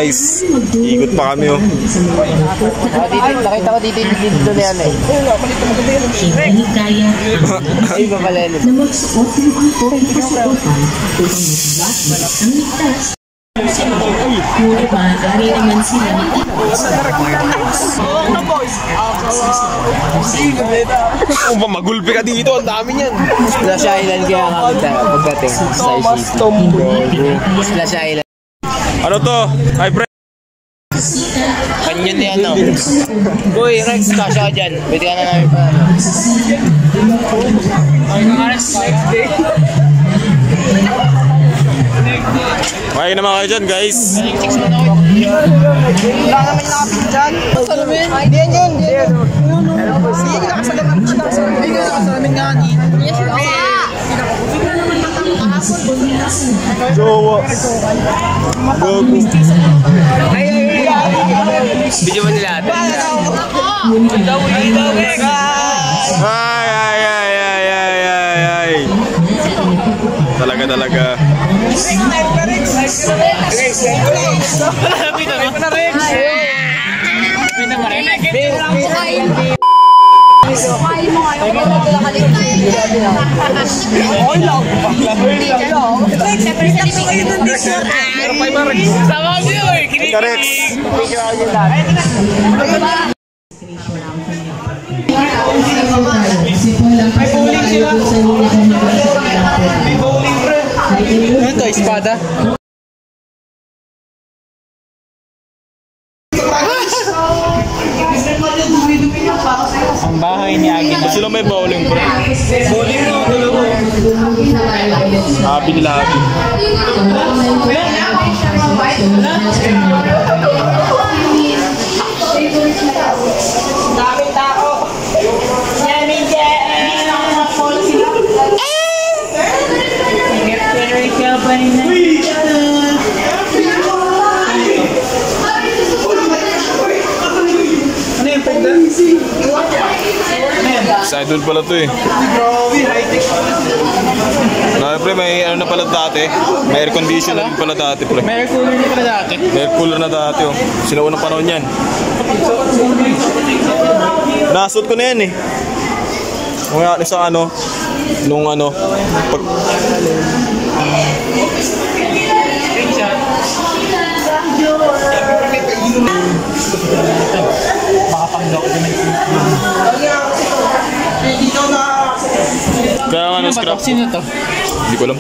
Guys, ikot pa kami oh. Nakita ko dito na yan eh. Hindi kaya ay ba pala yun? na magsuot ng angkop kasuotan upang magbuhat ang ligtas. Ngunit maaari naman sila Magulpi ka dito, ang dami niyan. Splash Island kaya nga pagdating Star City. Splash Island. Ano to? Hi, pre. Kanyan yan, no? Uy, Rex, kasha ka dyan. Pwede ka na namin pa. Okay naman kayo dyan, guys. Wala naman yung nakapit dyan. Salamin? Hindi yan yun. Hindi yan nakasalamin nga. Jowa. Gogo. Video mo nila ate. Ay. Talaga. Ito, espada. Ang bahay ni Agin. Sila may bowling, bro. Bowling no, Happy nila, happy. daming tao. Sa idol pala to eh. Pre, may ano na pala dati. May air conditioner na pala dati, pre. May air cooler na pala dati. May air cooler na dati oh. Sila unang panahon yan. Nasot ko na yan eh. Kung sa ano, nung ano, pag... Kaya nga na scrap. Sino to? Hindi ko alam.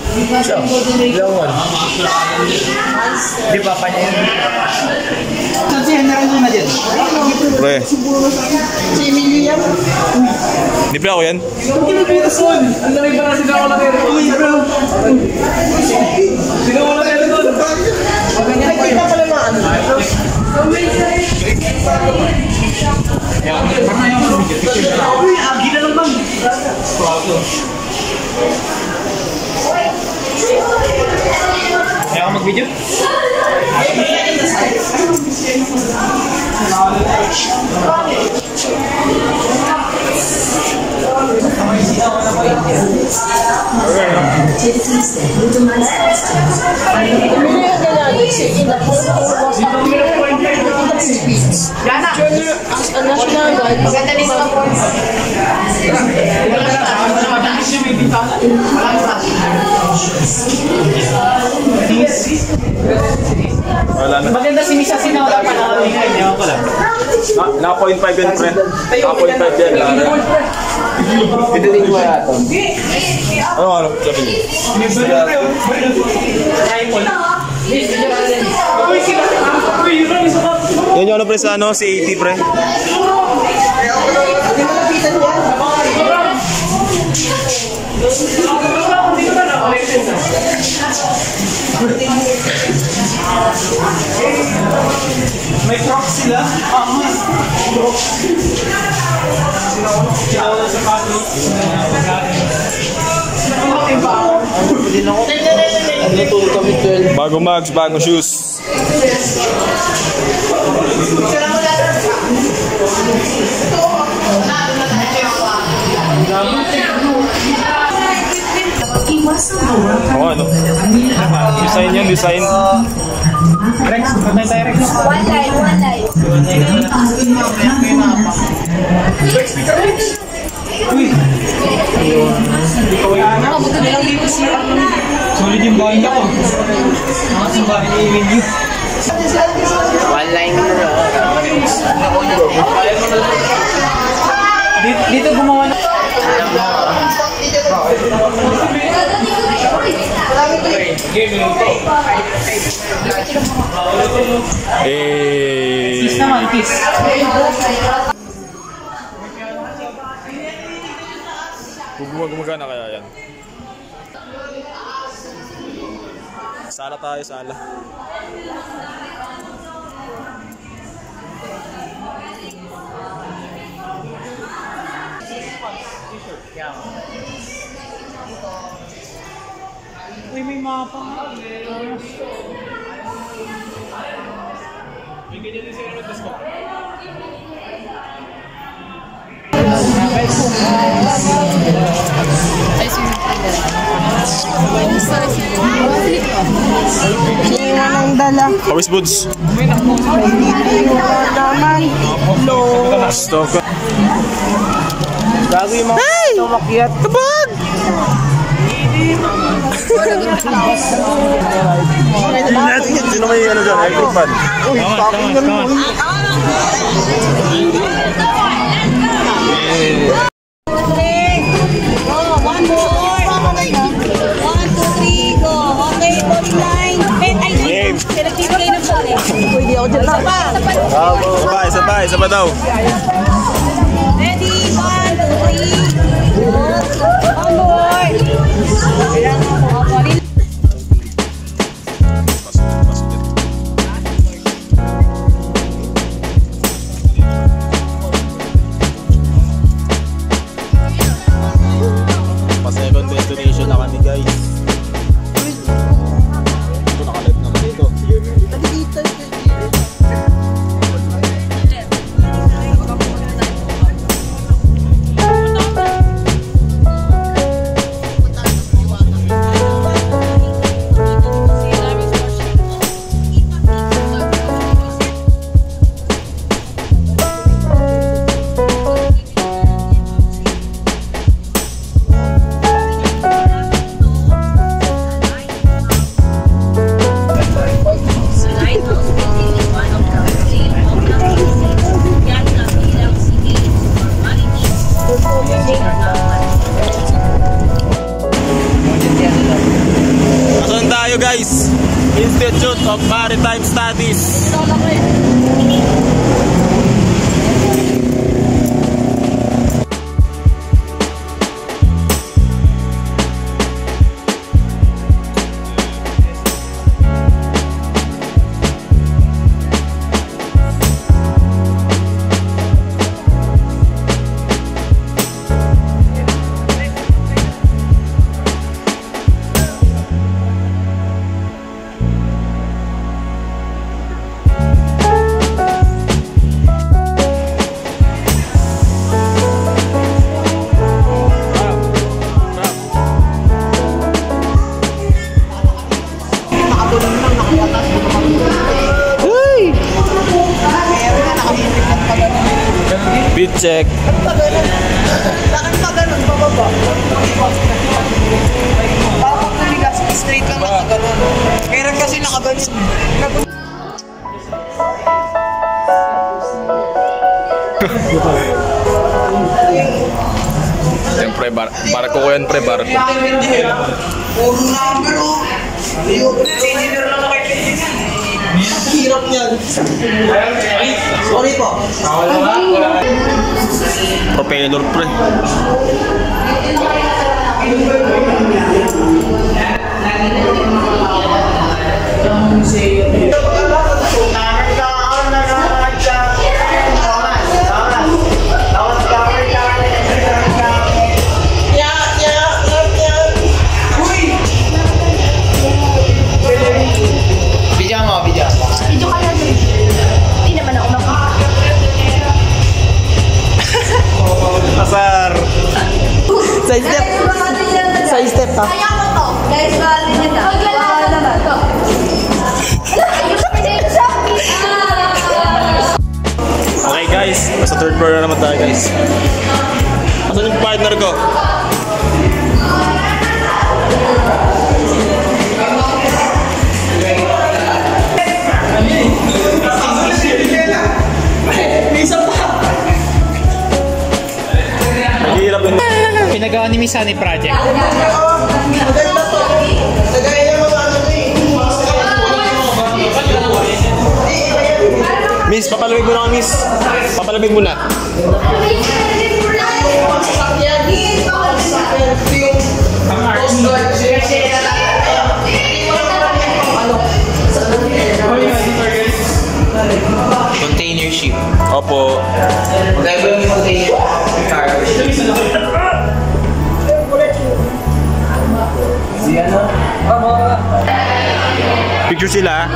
Di ba pa niya yun? Saan si Henry na dyan? Pre. Si Emilio yan? Hindi pa ako yan. Ang dami pa na sinawa lang yun. Uy bro. Sinawa lang yun doon. Nakikita pala mga ano. Uy, agi na lang bang? Kaya ako mag-video? Activities that utilize customs are National Guard. Wala na. Maganda si Misa Sinora pa na kami ngayon. Ewan ko lang. Naka 0.5 yan, friend. Naka 0.5 yan. Ito din ko wala ito. Ano? Sabi niyo? Yan yung ano pre sa ano? Si 80 pre. May crocs sila? Crocs. Sila sa pato. Bagong mags, bagong shoes. Oh, ano? Design yan, design. Rex, patay tayo Rex. One life. Solid yung bahay ako. Sa bahay ni Emilio. One line Dito gumawa na. Kiss naman, kiss. Gumagana kaya yan. Sala tayo, sala. Uy, may mapa. Pawis Boots. Stop ka. Gago yung mga tumakyat. Kapag! Sino may ano dyan? Electric fan. Uy, taking na mo. One more. 1, 2, 3, go. Okay, body line. Game. Select kayo ng ball. Pwede ako dyan. Isa pa daw. Ready, 1, 2, 3. One more. Body Pa-second destination na kami guys. Ito nakalive naman ito. Nasaan tayo guys? Institute of Maritime Studies. Weight check. Bakit pa ganun? Pababa. Bakit tumigas? Straight lang nakaganon. Meron kasi nakaganon. Siyempre, barko ko yan, pre, barko. Puro number o. Engineer lang nakikita. Hirap yan. Sorry po. Propeller, pre. Asar. Side step. Side step ha. Kaya ko to. Guys, bali niya ta. Wala naman to. Ayos pa din siya. Okay guys, nasa third floor na naman tayo guys. Asan yung partner ko? Naghihirap yun. Pinagawa ni Miss Sunny Project. Maganda to. Nagaya yung mga ano eh. Miss, papalamig mo na ako, miss. Papalamig mo na. Container ship. Opo. Gagawin yung container car. Picture sila.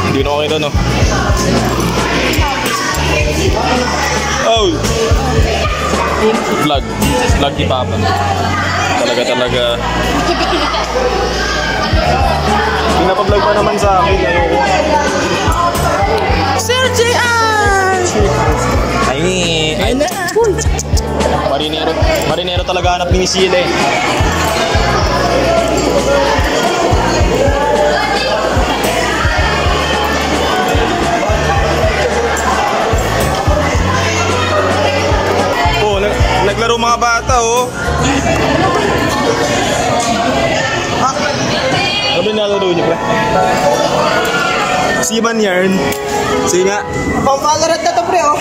Hindi na okay doon, no? Oh! Vlog. Vlog ni Papa. Talaga. Pinapablog pa naman sa akin. Ayoko. Sir JR! Ay na! Marinero talaga hanap ni Sile. Oh, naglaro mga bata, oh. Ano ba nalaro niyo, pre? Seaman yarn. Sige nga. Pang Valorant na to pre oh.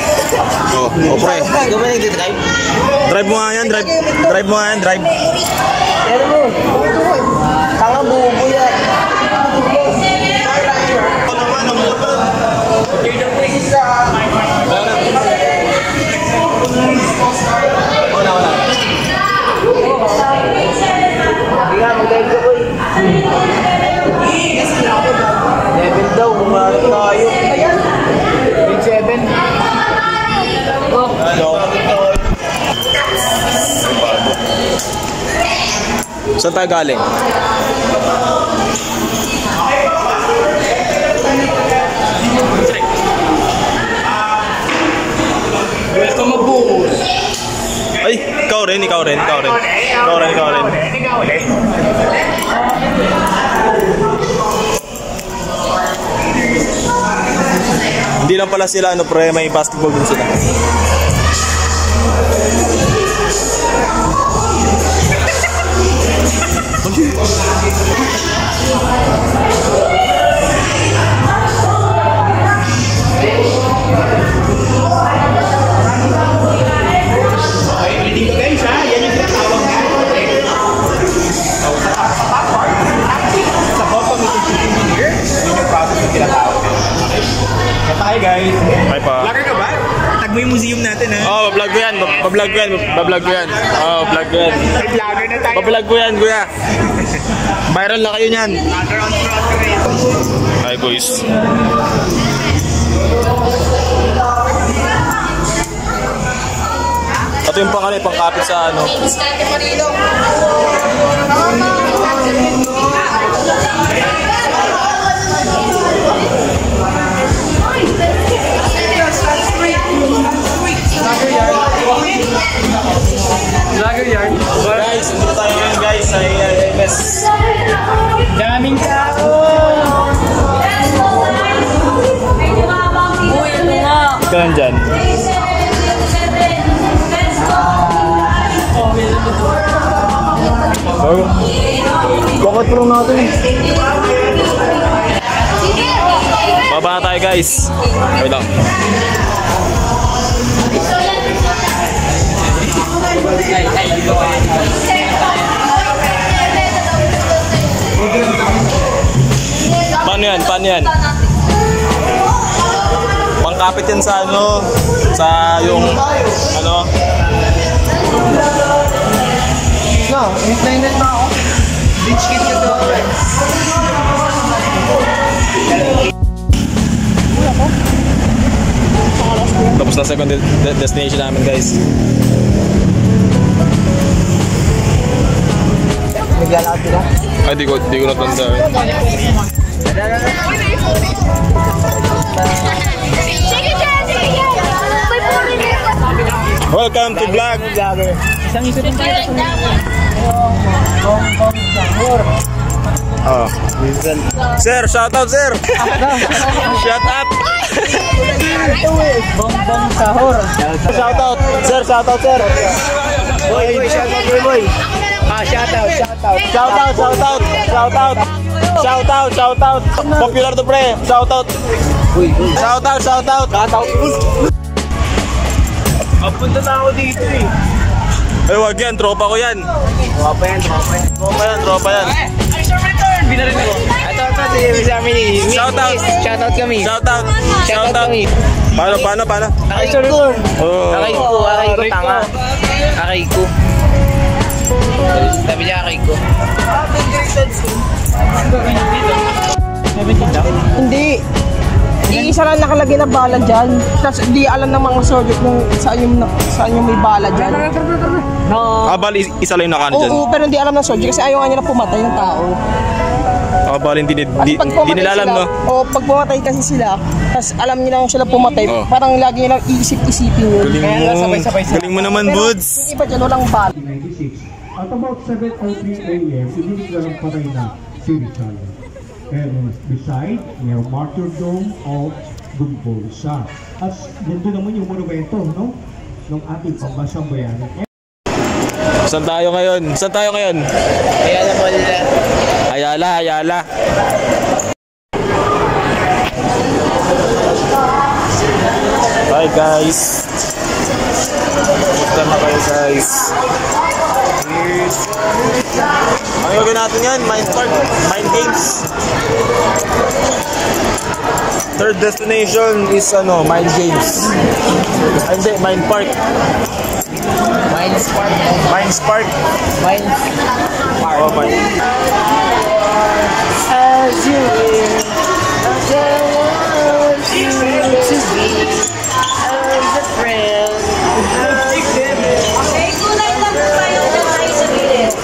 Oh, pre. Gawin yung drive. Drive mo nga yan, drive. Drive mo nga yan, drive. Pero mo. Tanga bubo yan. Ano naman, ang mga ba? Wala. Hindi nga, mag-drive ka boy. Level daw, kumarin tayo. Grade 7. Saan tayo galing? Welcome aboard! Ay, ikaw rin. Hindi lang pala sila, ano pre, may basketball din sila. Hi guys! Hi pa. Vlogger ka ba? Tag mo yung museum natin ha? Oh, bablog ko yan. Oh, vlog ko yan. Ay, vlogger na tayo. Bablog ko yan, kuya. Viral na kayo niyan. Hi, boys. Ito yung pangkapit sa ano. Vlogger yard. Guys, dito tayo ngayon guys sa AMS. Daming tao! Uy, ano nga? Kailan dyan? Bakit pa lang natin? Baba na tayo guys. Wait lang. Paano yan? Paano yan? Pangkapit yan sa ano? Sa yung ano? No, inclined na ako. Beach kit ka to. Tapos na second destination namin guys. Naglalakad sila. Ay, di ko natanda. Welcome to vlog. Isang iso din tayo sa Oh. Sir, shout out sir. Shout out. Bongbong sahur. Shout out. Sir, shout out sir. Boy, shout out boy. Shout out. Shout out. Popular to pre. Shout out. Shout out. Papunta na ako dito eh. Ay, wag yan. Tropa ko yan. Tropa yan. Tropa yan. Binarin ako. Ito, si Sammy. Shout out. Shout out kami. Shout out. kami. Paano? Akay ko. Oh. Akay ko, tanga. Akay ko. Sabi niya akay ko. Hindi. Iisa lang nakalagay na bala dyan. Tapos hindi alam ng mga soldier kung saan yung may bala dyan. Bali, isa lang yung nakaano dyan. Oo, pero hindi alam ng soldier kasi ayaw nga nila pumatay yung tao. Bali, hindi nila alam, no? Oo, pag pumatay kasi sila, tapos alam nila kung sila pumatay, parang lagi nilang iisip-isipin yun. Galing mo naman, Buds. Yung iba dyan, walang bala. 1996. At about 7:03 a.m., iniligyan ng patay na si Rizal. And beside, near martyrdom of Gumbolsa. At nandun naman yung monumento, no? Ng ating pambansang bayani. Saan tayo ngayon? Ayala mo nila. Ayala. Hi guys. Kumusta na kayo guys? Ano gagawin natin yan? Mind games. Third destination is mind games. Ay, hindi, mind park. Mines Park. Oh, mind. As you will, as I want you to be, as a friend. Okay, kulay lang po kayo dyan tayo sa gilid.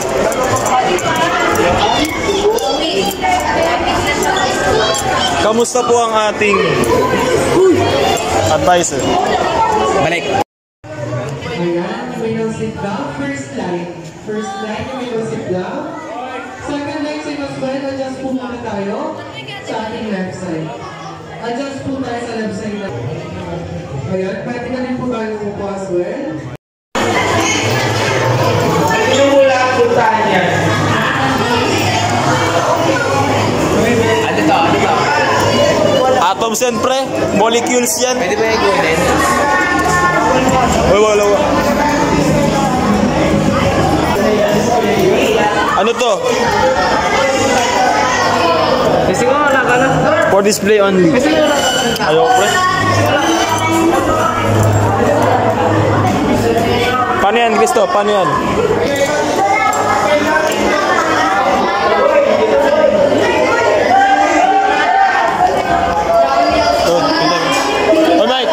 Kamusta po ang ating advisor? Balik. Ayan, may no sit down. First line, may no sit down. Second line, same as well. Adjust po muna tayo sa ating left side. Adjust po tayo sa left side. Ayan, pwede na rin po tayo upo as well. Yung mula po tayo yan. Ano to? Atoms yan pre, molecules yan. Pwede ba yung golden? Wala. Ano to? Kasi ko wala ka na. For display only. Ayaw pre. Paano yan, Cristo? Paano yan? Alright.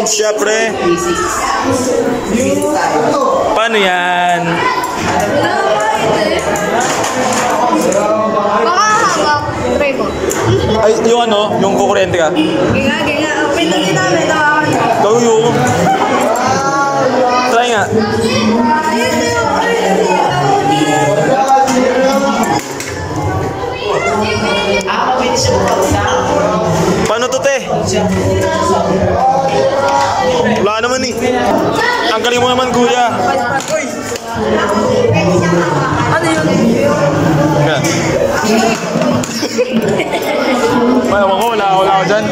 siya, pre. Paano yan? Baka hawak. Try mo. Ay, yung ano, yung kukurente ka. Ginga. Pindutin namin. Tawakan. Gawin yung. Try nga. Paano to, te? Wala naman eh. Ang galing mo naman, kuya. Ano yun? Wala ako dyan.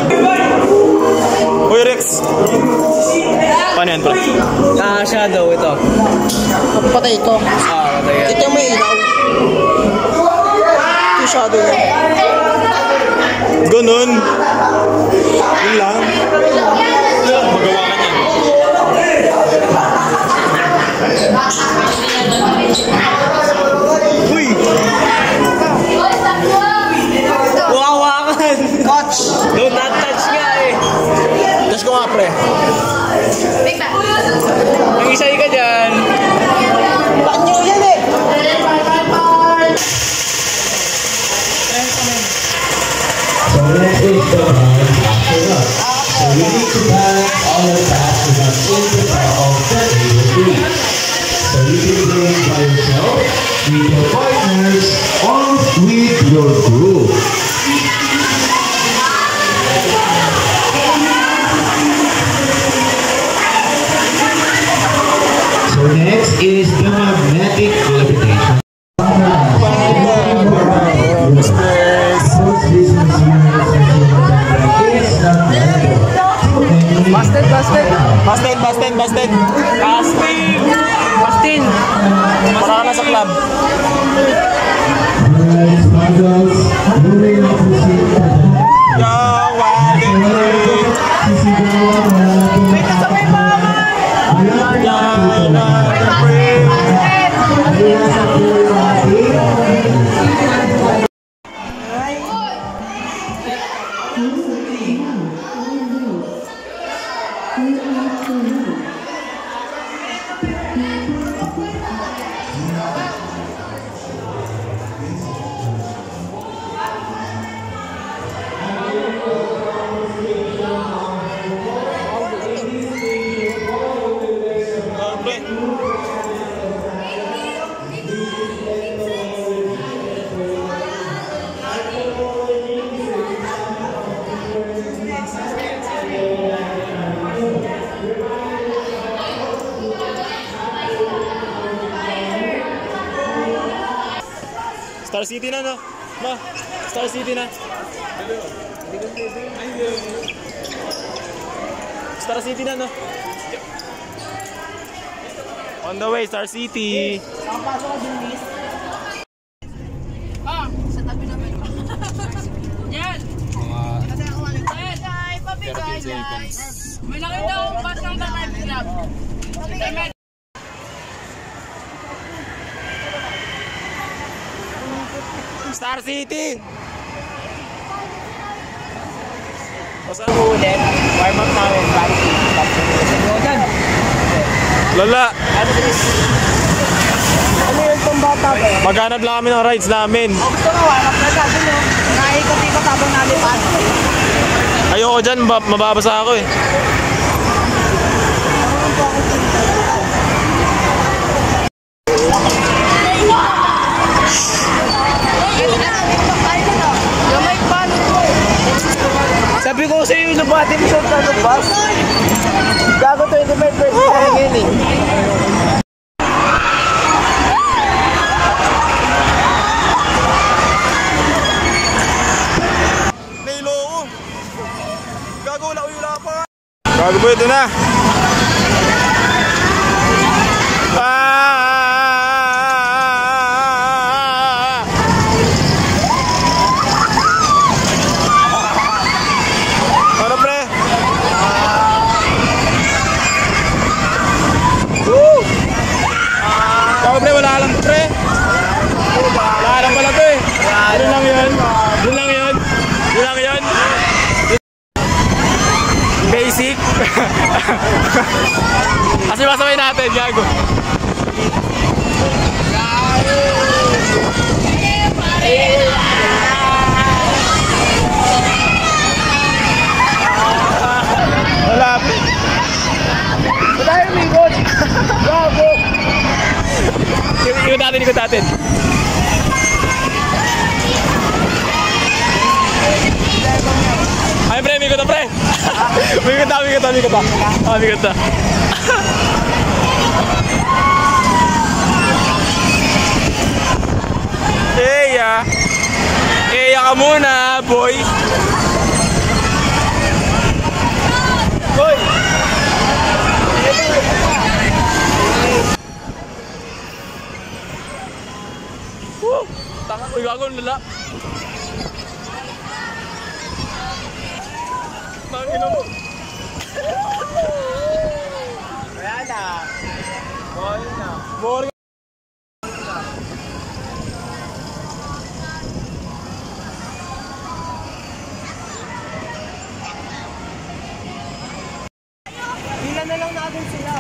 Uy, Rex. Paano yan, pre? Shadow ito. Patay ito. Patay yan. Ito yung may ilaw. Ito yung shadow yan. Ganun. Yun lang. Magawa ka niyan. Uy! Wawakan! Touch! Do not touch nga eh. Touch ko nga, pre. Yung isa ka dyan. Banyo yan eh. So next is the round after that. So you need to balance all of that to the integral of the degree. So you can play by yourself, with your partners, or with your group. So next is the magnetic levitation. Busted. Para ka na sa club. Star City na, no? Ma, Star City na. Star City na, no? On the way, Star City. Sa tabi namin. Yan! Ay, pabigay, guys. May nakita akong bus ng Tanay Club. Star City! Saan mo ulit? Warm up namin. Lala! Ano yun itong bata ba? Maghanap lang kami ng rides namin. Gusto nga, warm up na sabi nyo. Naikot-ikot habang nalipas. Ayoko dyan, mababasa ako eh. Sabi ko sa'yo yung nabati mo sa bus. Gago 25 pesos tayo ngayon eh. Nailo ko. Gago, wala pa. Gago po, ito na. Pre, wala lang pre. Wala lang pala to eh. Yun lang yun. Basic. Kasi masabay natin, gago. Malapit. Tayo umikot. Gago. Ikot natin, ikot natin. Ay, pre, mikot na, pre. Mikot na, mikot na, mikot na. Mikot na. Eya. Eya ka muna, boy. Boy. Woo! Tanga, uy, gago, lala. Tangin mo. Ayan na. Ball na. Ball. Hila na lang natin sila.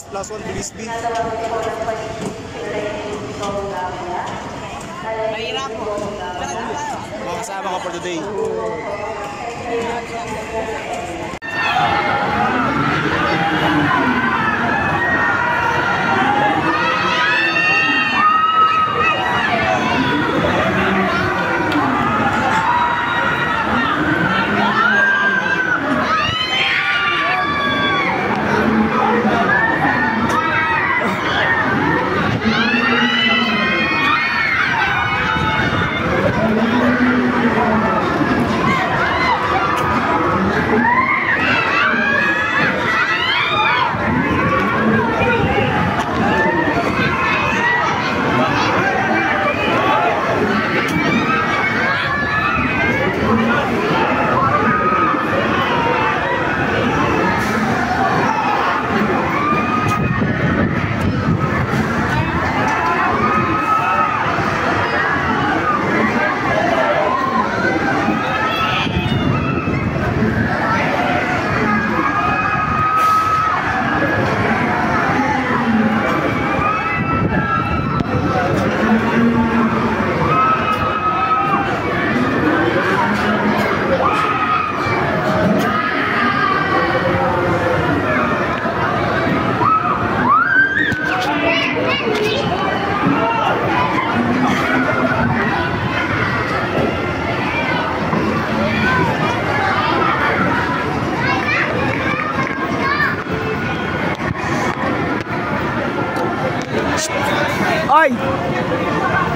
plus 1 Bilisby. Mahirap po. Mga kasama ka for today. Ay!